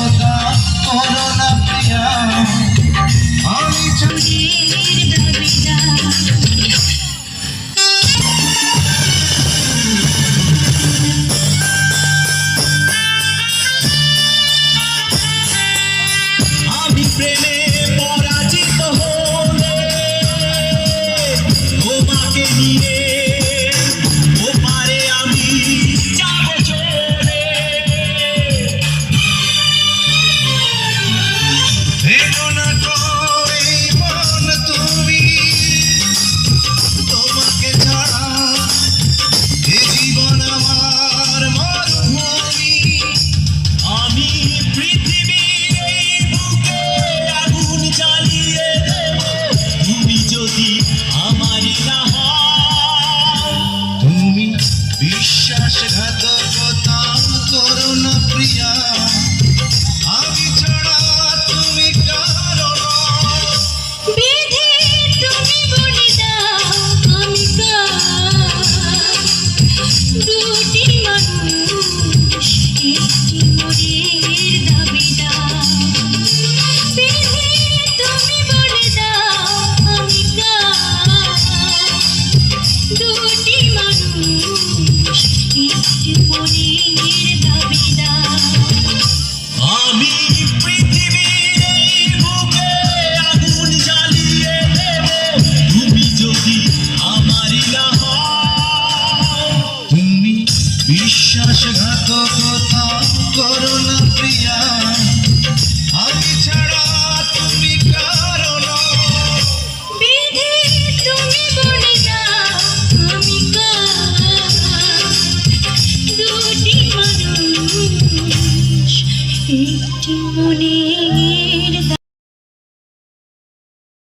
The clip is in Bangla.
কথা করো না প্রিয়া আমি আমি প্রেমে পরাজিত হলে তোমাকে নিয়ে ওপারে আমি যাব চলে ভেঙো না তো এই মন তুমি তোমাকে ছাড়া এ জীবন আমার মরুভূমি আমি পৃথিবীর এই বুকে আগুন জ্বালিয়ে দেব তুমি যদি আমারই না হও তুমি বিশ্বাসঘাতকতা করো না প্রিয়া আমি ছাড়া তুমি কারো নও। বিধি তুমি বলে দাও আমি দুটি মানুষ একটি মনের দাবিদার বিধি তুমি বলে দাও আমি দুটি মানুষ একটি মনের দাবিদার আমি পৃথিবীর এই বুকে আগুন জ্বালিয়ে দেব তুমি যদি আমারই না হও তুমি বিশ্বাসঘাতকতা করো না প্রিয়া আমি ছাড়া তুমি কারো নও। বিধি তুমি বলে দাও আমি দুটি মানুষ একটি মনের